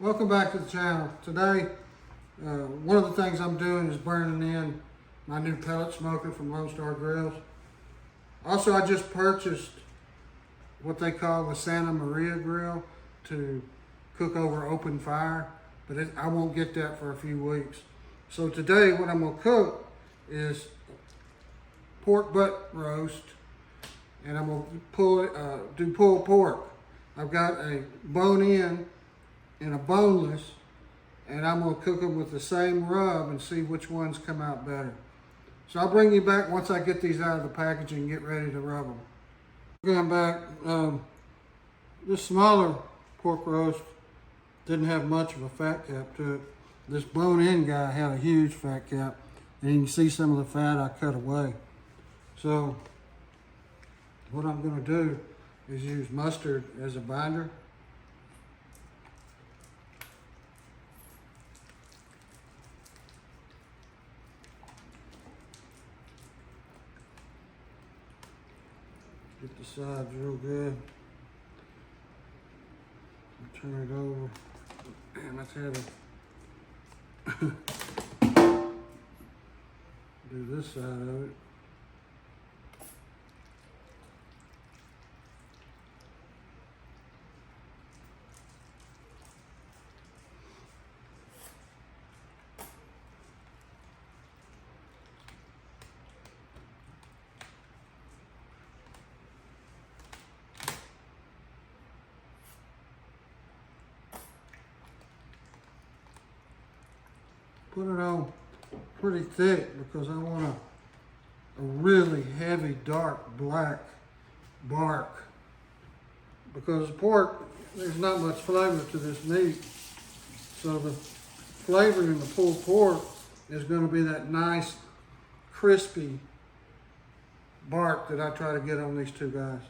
Welcome back to the channel. Today, one of the things I'm doing is burning in my new pellet smoker from Lone Star Grillz. Also, I just purchased what they call the Santa Maria grill to cook over open fire, but I won't get that for a few weeks. So today, what I'm gonna cook is pork butt roast, and I'm gonna do pulled pork. I've got a bone-in and a boneless, and I'm gonna cook them with the same rub and see which ones come out better. So I'll bring you back once I get these out of the package and get ready to rub them. Going back, this smaller pork roast didn't have much of a fat cap to it. This bone-in guy had a huge fat cap, and you can see some of the fat I cut away. So what I'm gonna do is use mustard as a binder. Get the sides real good. Turn it over. Man, that's heavy. Do this side of it. Put it on pretty thick because I want a really heavy, dark black bark. Because pork, there's not much flavor to this meat. So the flavor in the pulled pork is going to be that nice, crispy bark that I try to get on these two guys.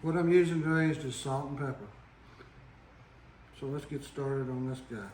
What I'm using today is just salt and pepper. So let's get started on this guy.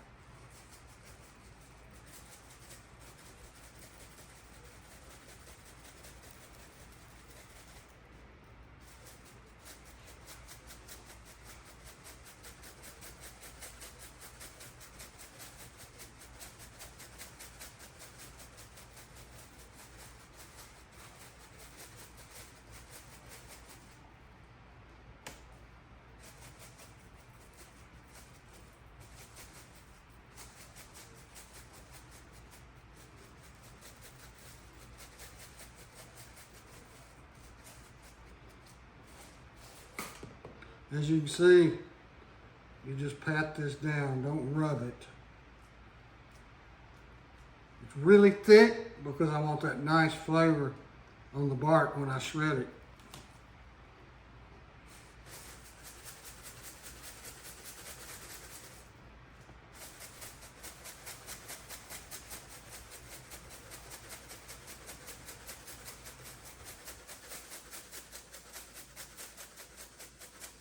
As you can see, you just pat this down, don't rub it. It's really thick because I want that nice flavor on the bark when I shred it.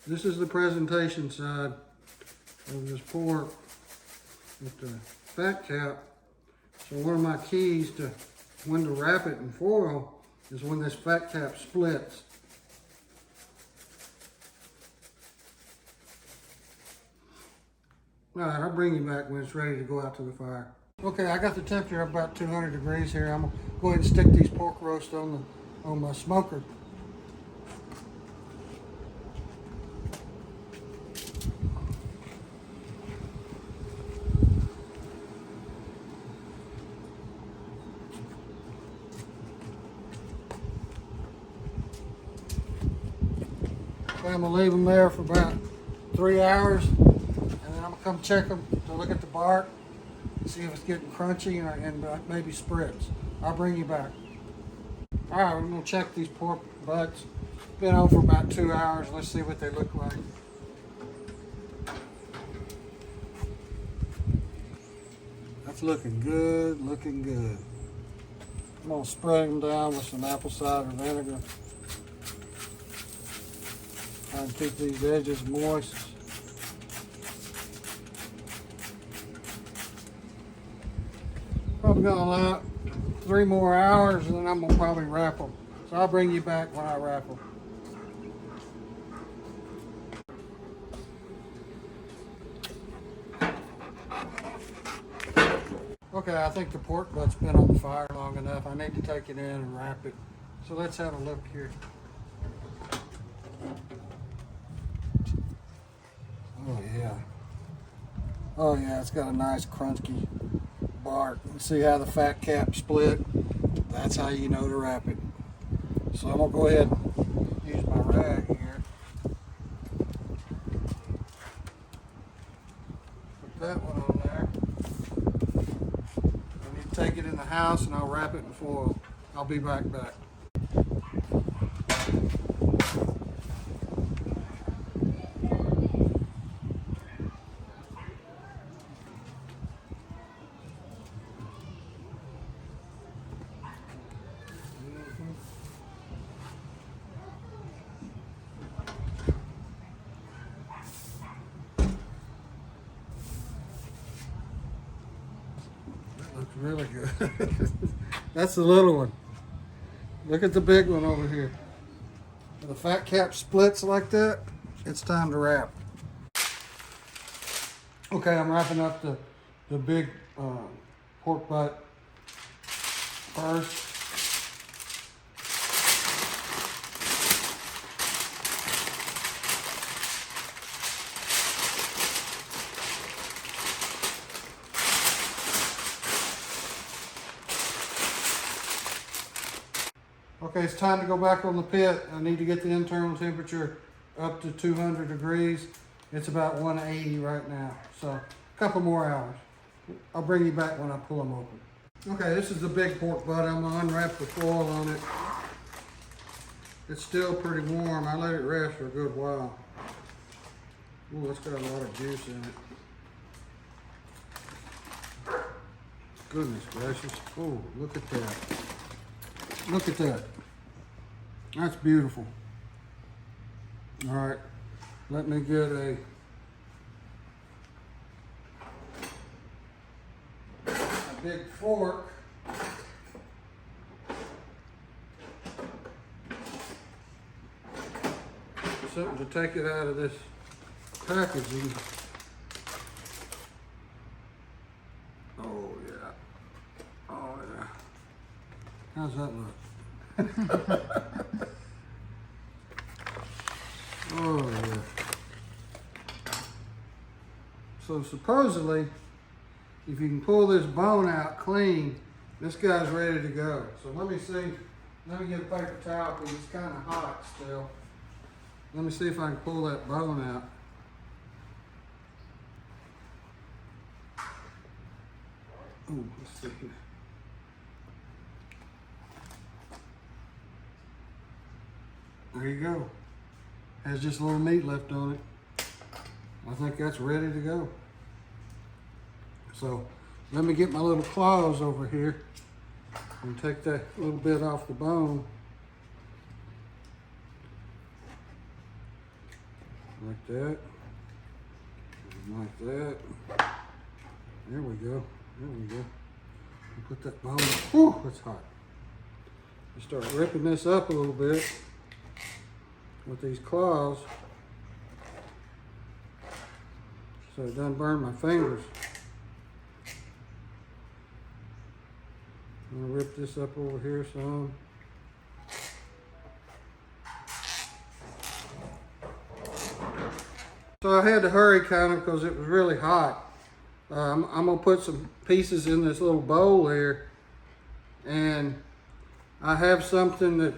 This is the presentation side of this pork with the fat cap. So one of my keys to when to wrap it in foil is when this fat cap splits. All right, I'll bring you back when it's ready to go out to the fire. Okay, I got the temperature about 200 degrees here. I'm gonna go ahead and stick these pork roasts on my smoker. I'm gonna leave them there for about 3 hours, and then I'm gonna come check them to look at the bark, see if it's getting crunchy and maybe spritz. I'll bring you back. All right, we're gonna check these pork butts. Been on for about 2 hours. Let's see what they look like. That's looking good, looking good. I'm gonna spray them down with some apple cider vinegar. Try and keep these edges moist. Probably gonna allow 3 more hours, and then I'm gonna probably wrap them. So I'll bring you back when I wrap them. Okay, I think the pork butt's been on the fire long enough. I need to take it in and wrap it. So let's have a look here. Oh yeah. Oh yeah, it's got a nice crunchy bark. You see how the fat cap split? That's how you know to wrap it. So I'm gonna go ahead and use my rag here. Put that one on there. I need to take it in the house and I'll wrap it in foil. I'll be back. Looks really good. That's the little one. Look at the big one over here. When the fat cap splits like that, it's time to wrap. Okay, I'm wrapping up the big pork butt first. Okay, it's time to go back on the pit. I need to get the internal temperature up to 200 degrees. It's about 180 right now, so a couple more hours. I'll bring you back when I pull them open. Okay, this is the big pork butt. I'm gonna unwrap the foil on it. It's still pretty warm. I let it rest for a good while. Ooh, it's got a lot of juice in it. Goodness gracious. Oh, look at that. Look at that. That's beautiful. All right, let me get a big fork. Something to take it out of this packaging. Oh yeah. Oh yeah. How's that look? Oh yeah. So supposedly, if you can pull this bone out clean, this guy's ready to go. So let me see. Let me get a paper towel because it's kind of hot still. Let me see if I can pull that bone out. Oh, let's see here. There you go. Has just a little meat left on it. I think that's ready to go. So let me get my little claws over here and take that little bit off the bone. Like that. Like that. There we go. There we go. Put that bone. Whew, it's hot. You start ripping this up a little bit with these claws so it doesn't burn my fingers. I'm gonna rip this up over here some. So I had to hurry kind of because it was really hot. I'm gonna put some pieces in this little bowl here, and I have something that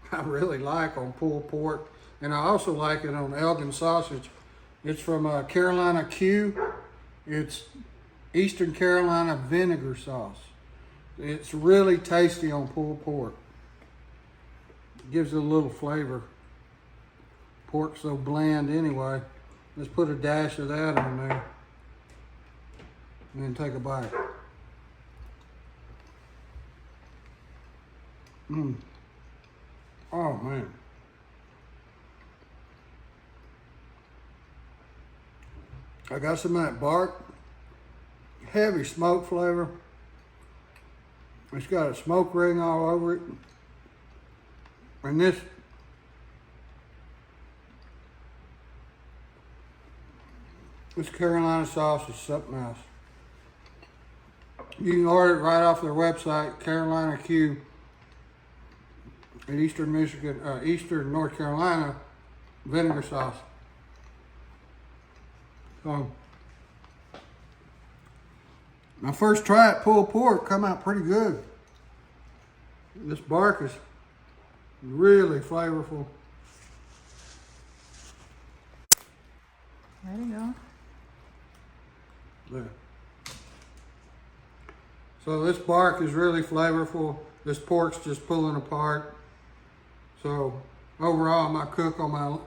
I really like on pulled pork, and I also like it on Elgin sausage. It's from Carolina Q. It's Eastern Carolina vinegar sauce. It's really tasty on pulled pork. It gives it a little flavor. Pork's so bland anyway. Let's put a dash of that on there and then take a bite. Mmm. Oh man. I got some of that bark, heavy smoke flavor. It's got a smoke ring all over it. And this Carolina sauce is something else. You can order it right off their website, Carolina Q, in Eastern Michigan, Eastern North Carolina, vinegar sauce. So, my first try at pulled pork come out pretty good. This bark is really flavorful. There you go. There. So this bark is really flavorful. This pork's just pulling apart. So overall, my cook on my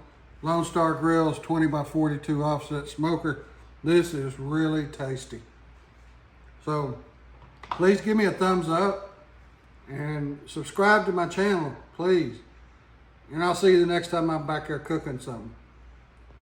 Lone Star Grillz 20 by 42 offset smoker, this is really tasty. So please give me a thumbs up and subscribe to my channel, please. And I'll see you the next time I'm back here cooking something.